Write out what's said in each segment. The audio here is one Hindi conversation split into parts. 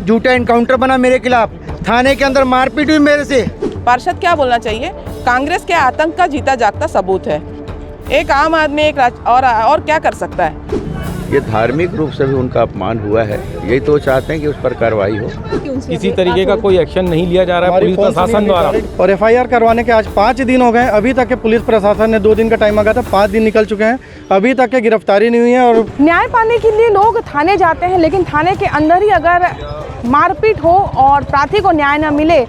झूठा इनकाउंटर बना मेरे खिलाफ, थाने के अंदर मारपीट हुई मेरे से। पार्षद क्या बोलना चाहिए, कांग्रेस के आतंक का जीता जागता सबूत है। एक आम आदमी और क्या कर सकता है। ये धार्मिक रूप से भी उनका अपमान हुआ है, यही तो चाहते हैं कि उस पर कार्रवाई हो। किसी तरीके का कोई एक्शन नहीं लिया जा रहा है पुलिस प्रशासन द्वारा। और एफआईआर करवाने के आज 5 दिन हो गए, अभी तक के पुलिस प्रशासन ने 2 दिन का टाइम मांगा था, 5 दिन निकल चुके हैं, अभी तक के गिरफ्तारी नहीं हुई है। और न्याय पाने के लिए लोग थाने जाते हैं, लेकिन थाने के अंदर ही अगर मारपीट हो और प्रार्थी को न्याय न मिले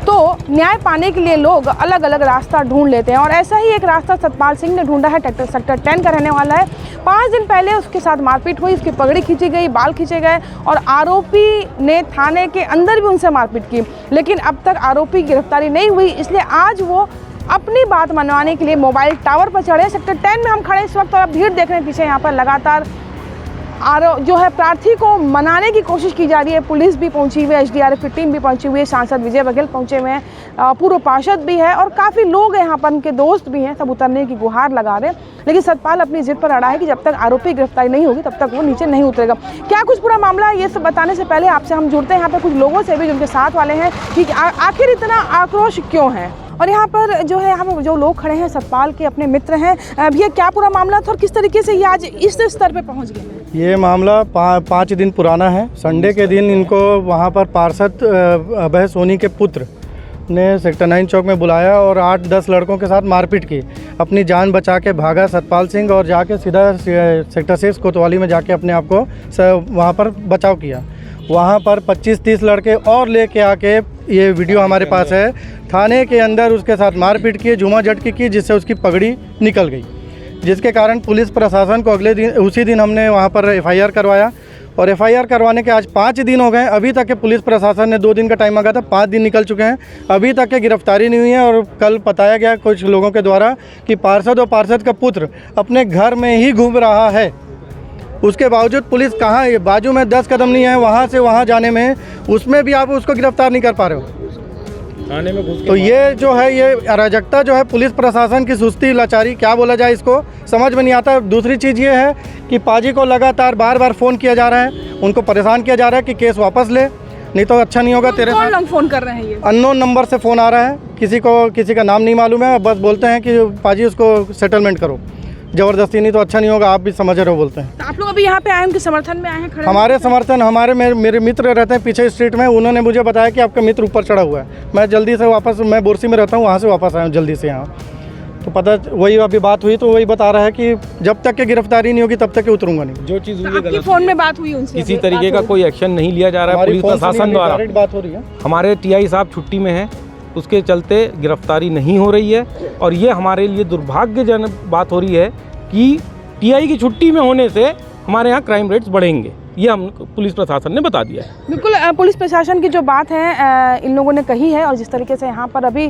तो न्याय पाने के लिए लोग अलग अलग रास्ता ढूंढ लेते हैं। और ऐसा ही एक रास्ता सतपाल सिंह ने ढूंढा है। सेक्टर 10 का रहने वाला है। 5 दिन पहले उसके साथ मारपीट हुई, उसकी पगड़ी खींची गई, बाल खींचे गए और आरोपी ने थाने के अंदर भी उनसे मारपीट की, लेकिन अब तक आरोपी की गिरफ्तारी नहीं हुई। इसलिए आज वो अपनी बात मनवाने के लिए मोबाइल टावर पर चढ़े। सेक्टर 10 में हम खड़े इस वक्त और अब भीड़ देख रहे हैं पीछे, यहाँ पर लगातार जो है प्रार्थी को मनाने की कोशिश की जा रही है। पुलिस भी पहुंची हुई है, एसडीआरएफ की टीम भी पहुंची हुई है, सांसद विजय बघेल पहुंचे हुए हैं, पूर्व पार्षद भी है और काफ़ी लोग यहाँ पर, उनके दोस्त भी हैं, सब उतरने की गुहार लगा रहे हैं। लेकिन सतपाल अपनी जिद पर अड़ा है कि जब तक आरोपी गिरफ्तारी नहीं होगी तब तक वो नीचे नहीं उतरेगा। क्या कुछ पूरा मामला है, ये सब बताने से पहले आपसे हम जुड़ते हैं यहाँ पर कुछ लोगों से भी जिनके साथ वाले हैं कि आखिर इतना आक्रोश क्यों है। और यहाँ पर जो है, यहाँ पर जो लोग खड़े हैं सतपाल के अपने मित्र हैं। भैया क्या पूरा मामला था और किस तरीके से ये आज इस स्तर पे पहुँच गए? ये मामला 5 दिन पुराना है। संडे के दिन इनको वहाँ पर पार्षद अभय सोनी के पुत्र ने सेक्टर 9 चौक में बुलाया और 8-10 लड़कों के साथ मारपीट की। अपनी जान बचा के भागा सतपाल सिंह और जाके सीधा सेक्टर 6 कोतवाली में जाके अपने आप को वहाँ पर बचाव किया। वहाँ पर 25-30 लड़के और लेके आके, ये वीडियो हमारे पास है, थाने के अंदर उसके साथ मारपीट की, झूमा झटकी की, जिससे उसकी पगड़ी निकल गई, जिसके कारण पुलिस प्रशासन को अगले दिन, उसी दिन हमने वहाँ पर एफआईआर करवाया। और एफआईआर करवाने के आज 5 दिन हो गए, अभी तक के पुलिस प्रशासन ने 2 दिन का टाइम मांगा था, 5 दिन निकल चुके हैं, अभी तक के गिरफ्तारी नहीं हुई है। और कल बताया गया कुछ लोगों के द्वारा कि पार्षद और पार्षद का पुत्र अपने घर में ही घूम रहा है, उसके बावजूद पुलिस कहाँ है, बाजू में 10 कदम नहीं है वहाँ से वहाँ जाने में, उसमें भी आप उसको गिरफ्तार नहीं कर पा रहे हो थाने में घुस के। तो ये जो है, ये अराजकता जो है, पुलिस प्रशासन की सुस्ती, लाचारी, क्या बोला जाए, इसको समझ में नहीं आता। दूसरी चीज़ ये है कि पाजी को लगातार बार फ़ोन किया जा रहा है, उनको परेशान किया जा रहा है कि केस वापस ले, नहीं तो अच्छा नहीं होगा तेरे साथ। कौन लोग फ़ोन कर रहे हैं? ये अननोन नंबर से फ़ोन आ रहा है, किसी का नाम नहीं मालूम है, बस बोलते हैं कि पाजी उसको सेटलमेंट करो, ज़बरदस्ती, नहीं तो अच्छा नहीं होगा, आप भी समझ रहे हो बोलते हैं। तो आप लोग अभी यहाँ पे आए, उनके समर्थन में आए हैं खड़े? हमारे समर्थन, मेरे मित्र रहते हैं पीछे स्ट्रीट में, उन्होंने मुझे बताया कि आपका मित्र ऊपर चढ़ा हुआ है। मैं जल्दी से वापस, मैं बोरसी में रहता हूँ, वहाँ से वापस आया हूँ जल्दी से यहाँ। तो पता वही अभी बात हुई, तो वही बता रहा है कि जब तक के गिरफ्तारी नहीं होगी तब तक के उतरूंगा नहीं। जो चीज़ हुई आपकी फ़ोन में बात हुई उनसे? किसी तरीके का कोई एक्शन नहीं लिया जा रहा है पुलिस प्रशासन द्वारा। बात हो रही है, हमारे टीआई साहब छुट्टी में हैं, उसके चलते गिरफ्तारी नहीं हो रही है। और ये हमारे लिए दुर्भाग्यजनक बात हो रही है कि टीआई की छुट्टी में होने से हमारे यहाँ क्राइम रेट्स बढ़ेंगे, ये हम पुलिस प्रशासन ने बता दिया है। बिल्कुल, पुलिस प्रशासन की जो बात है इन लोगों ने कही है। और जिस तरीके से यहाँ पर अभी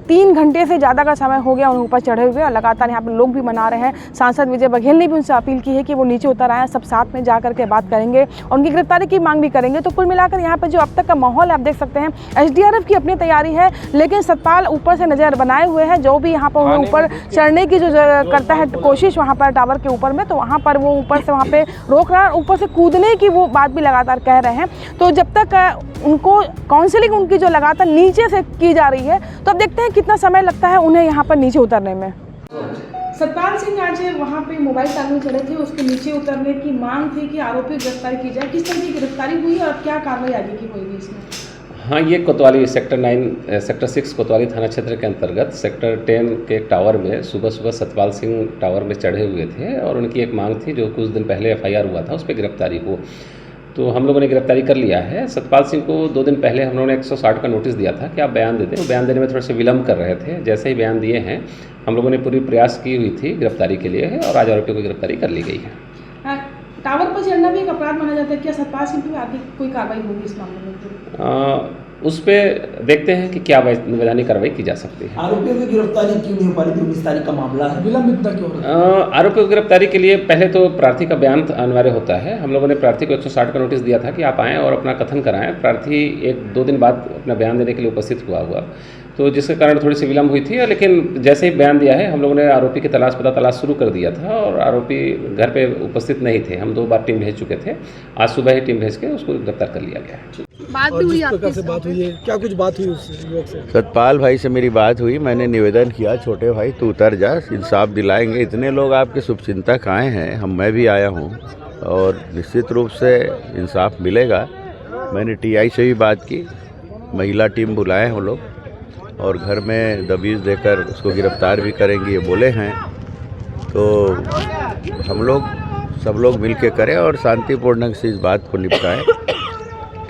3 घंटे से ज़्यादा का समय हो गया उन ऊपर चढ़े हुए और लगातार यहाँ पर लोग भी मना रहे हैं। सांसद विजय बघेल ने भी उनसे अपील की है कि वो नीचे उतर आए, सब साथ में जा करके बात करेंगे और उनकी गिरफ्तारी की मांग भी करेंगे। तो कुल मिलाकर यहाँ पर जो अब तक का माहौल आप देख सकते हैं, एसडीआरएफ की अपनी तैयारी है, लेकिन सतपाल ऊपर से नज़र बनाए हुए हैं। जो भी यहाँ पर ऊपर चढ़ने की जो करता है कोशिश वहाँ पर टावर के ऊपर में, तो वहाँ पर वो ऊपर से वहाँ पर रोक रहा है और ऊपर से कूदने की वो बात भी लगातार कह रहे हैं। तो जब तक उनको काउंसलिंग उनकी जो लगातार नीचे से की जा रही है, तो अब देखते हैं कितना समय लगता है उन्हें यहाँ पर नीचे उतरने में। सतपाल सिंह आज वहाँ पे मोबाइल टावर में चढ़े थे, उसके नीचे उतरने की मांग थी कि आरोपी गिरफ्तार की जाए। किस तरह की गिरफ्तारी हुई और क्या कार्रवाई आगे की होगी इसमें? हाँ, ये कोतवाली सेक्टर 6 कोतवाली थाना क्षेत्र के अंतर्गत सेक्टर 10 के टावर में सुबह सतपाल सिंह टावर में चढ़े हुए थे और उनकी एक मांग थी, जो कुछ दिन पहले एफआईआर हुआ था, उस पर गिरफ्तारी हो। तो हम लोगों ने गिरफ्तारी कर लिया है। सतपाल सिंह को 2 दिन पहले हम लोगों ने 160 का नोटिस दिया था कि आप बयान दे दें। वो बयान देने में थोड़े से विलम्ब कर रहे थे। जैसे ही बयान दिए हैं, हम लोगों ने पूरी प्रयास की हुई थी गिरफ्तारी के लिए और आज आरोपी को गिरफ्तारी कर ली गई है। टावर पर चढ़ना भी एक अपराध माना जाता है, क्या सतपाल सिंह पर आगे कोई कार्रवाई होगी इस मामले में? उस पर देखते हैं कि क्या वैधानिक कार्रवाई की जा सकती है। आरोपियों की गिरफ्तारी क्यों नहीं हो पा रही? 19 तारीख का मामला है, विलम्ब इतना क्यों हो रहा है? आरोपियों की गिरफ्तारी के लिए पहले तो प्रार्थी का बयान अनिवार्य होता है। हम लोगों ने प्रार्थी को 160 का नोटिस दिया था कि आप आएँ और अपना कथन कराएं। प्रार्थी 1-2 दिन बाद अपना बयान देने के लिए उपस्थित हुआ, तो जिसके कारण थोड़ी सी विलम्ब हुई थी। लेकिन जैसे ही बयान दिया है, हम लोगों ने आरोपी की तलाश शुरू कर दिया था और आरोपी घर पे उपस्थित नहीं थे। हम 2 बार टीम भेज चुके थे, आज सुबह ही टीम भेज के उसको गिरफ्तार कर लिया गया है। बात भी हुई आपकी? बात हुई है, क्या कुछ बात हुई उस युवक से? सतपाल भाई से मेरी बात हुई, मैंने निवेदन किया छोटे भाई तू उतर जा, इंसाफ दिलाएंगे। इतने लोग आपके शुभचिंतक आए हैं, मैं भी आया हूँ और निश्चित रूप से इंसाफ मिलेगा। मैंने टीआई से भी बात की, महिला टीम बुलाए हैं वो लोग और घर में दबीज देकर उसको गिरफ्तार भी करेंगे ये बोले हैं। तो हम लोग सब लोग मिल के करें और शांतिपूर्ण ढंग से इस बात को निपटाएं।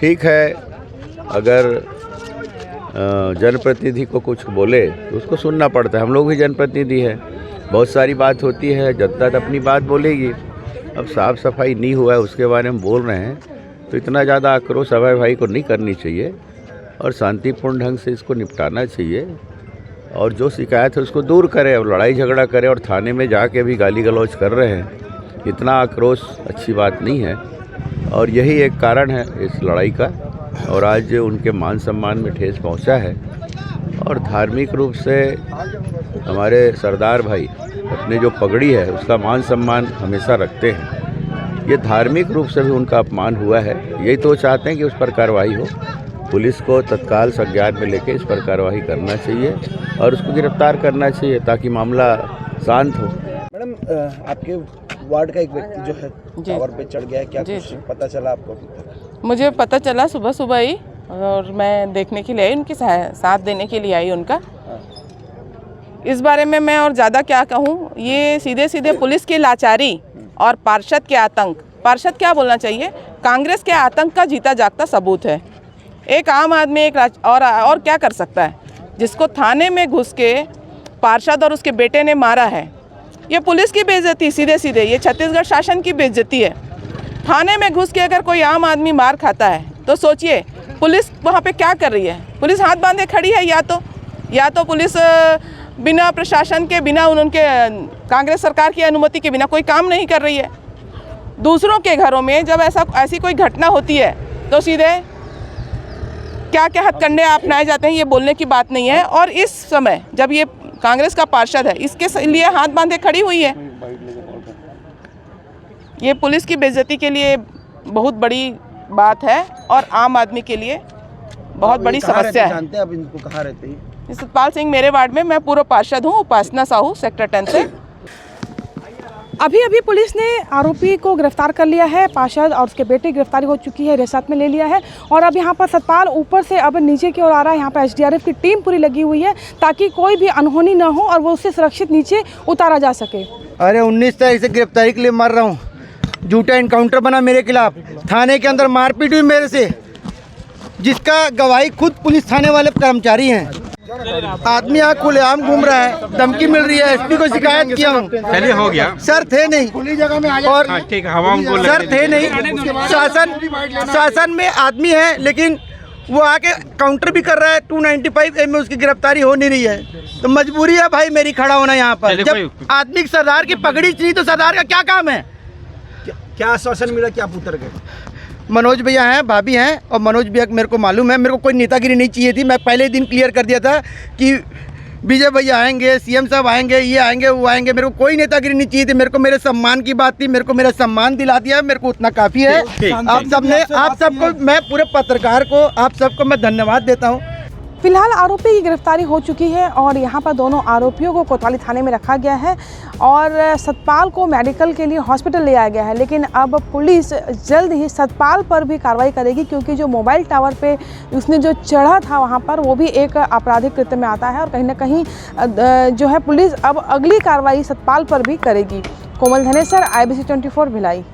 ठीक है, अगर जनप्रतिनिधि को कुछ बोले तो उसको सुनना पड़ता है, हम लोग भी जनप्रतिनिधि हैं, बहुत सारी बात होती है, जनता तो अपनी बात बोलेगी। अब साफ़ सफाई नहीं हुआ है उसके बारे में बोल रहे हैं तो इतना ज़्यादा आक्रोश अभय भाई को नहीं करनी चाहिए और शांतिपूर्ण ढंग से इसको निपटाना चाहिए और जो शिकायत है उसको दूर करें। अब लड़ाई झगड़ा करें और थाने में जाके भी गाली गलौज कर रहे हैं, इतना आक्रोश अच्छी बात नहीं है और यही एक कारण है इस लड़ाई का। और आज उनके मान सम्मान में ठेस पहुंचा है और धार्मिक रूप से हमारे सरदार भाई अपने जो पगड़ी है उसका मान सम्मान हमेशा रखते हैं। ये धार्मिक रूप से भी उनका अपमान हुआ है, यही तो चाहते हैं कि उस पर कार्रवाई हो। पुलिस को तत्काल संज्ञान में लेके इस पर कार्रवाई करना चाहिए और उसको गिरफ्तार करना चाहिए ताकि मामला शांत हो। मैडम, आपके वार्ड का एक व्यक्ति जो है टावर पे चढ़ गया है, क्या कुछ पता चला आपको? मुझे पता चला सुबह सुबह ही और मैं देखने के लिए आई, उनकी साथ देने के लिए आई उनका। इस बारे में मैं और ज़्यादा क्या कहूँ, ये सीधे सीधे पुलिस की लाचारी और पार्षद के आतंक, पार्षद क्या बोलना चाहिए, कांग्रेस के आतंक का जीता जागता सबूत है। एक आम आदमी एक और क्या कर सकता है, जिसको थाने में घुस के पार्षद और उसके बेटे ने मारा है। ये पुलिस की बेइज्जती, सीधे सीधे ये छत्तीसगढ़ शासन की बेइज्जती है। थाने में घुस के अगर कोई आम आदमी मार खाता है तो सोचिए पुलिस वहाँ पे क्या कर रही है। पुलिस हाथ बांधे खड़ी है, या तो पुलिस बिना प्रशासन के, बिना उनके कांग्रेस सरकार की अनुमति के बिना कोई काम नहीं कर रही है। दूसरों के घरों में जब ऐसी कोई घटना होती है तो सीधे क्या क्या हथकंडे अपनाए जाते हैं, ये बोलने की बात नहीं है। और इस समय जब ये कांग्रेस का पार्षद है, इसके लिए हाथ बांधे खड़ी हुई है। ये पुलिस की बेइज्जती के लिए बहुत बड़ी बात है और आम आदमी के लिए बहुत बड़ी समस्या है। जानते हैं आप इनको कहाँ रहते हैं? सतपाल सिंह मेरे वार्ड में, मैं पूर्व पार्षद हूँ, उपासना साहू, सेक्टर 10 से। अभी पुलिस ने आरोपी को गिरफ्तार कर लिया है, पार्षद और उसके बेटे गिरफ्तारी हो चुकी है, हिरासत में ले लिया है। और अब यहाँ पर सतपाल ऊपर से अब नीचे की ओर आ रहा है। यहाँ पर एसडीआरएफ की टीम पूरी लगी हुई है ताकि कोई भी अनहोनी ना हो और वो उससे सुरक्षित नीचे उतारा जा सके। अरे 19 तारीख से गिरफ्तारी के लिए मर रहा हूँ, झूठा इनकाउंटर बना मेरे खिलाफ, थाने के अंदर मारपीट हुई मेरे से, जिसका गवाही खुद पुलिस थाने वाले कर्मचारी हैं। आदमी यहाँ खुलेआम घूम रहा है, धमकी मिल रही है। एसपी को शिकायत किया हूँ, पहले हो गया सर थे नहीं, खुली जगह में और ठीक है, हवा सर थे नहीं, शासन में आदमी है लेकिन वो आके काउंटर भी कर रहा है। 295A में उसकी गिरफ्तारी हो नहीं रही है, तो मजबूरी है भाई मेरी खड़ा होना यहाँ पर। जब आदमी सरदार की पगड़ी चाहिए तो सरदार का क्या काम है? क्या आश्वासन मिला कि आप उतर गए? मनोज भैया हैं, भाभी हैं और मनोज भैया मेरे को मालूम है। मेरे को कोई नेतागिरी नहीं चाहिए थी। मैं पहले दिन क्लियर कर दिया था कि विजय भैया आएंगे, सीएम साहब आएंगे, ये आएंगे, वो आएंगे। मेरे को कोई नेतागिरी नहीं चाहिए थी। मेरे को मेरे सम्मान की बात थी, मेरे को मेरा सम्मान दिला दिया, मेरे को उतना काफ़ी है। आप सबको, मैं पूरे पत्रकार को, आप सबको मैं धन्यवाद देता हूँ। फिलहाल आरोपी की गिरफ्तारी हो चुकी है और यहाँ पर दोनों आरोपियों को कोतवाली थाने में रखा गया है और सतपाल को मेडिकल के लिए हॉस्पिटल ले आया गया है। लेकिन अब पुलिस जल्द ही सतपाल पर भी कार्रवाई करेगी क्योंकि जो मोबाइल टावर पे उसने जो चढ़ा था वहाँ पर वो भी एक आपराधिक कृत्य में आता है और कहीं ना कहीं जो है पुलिस अब अगली कार्रवाई सतपाल पर भी करेगी। कोमल धनेसर, IBC 24 भिलाई।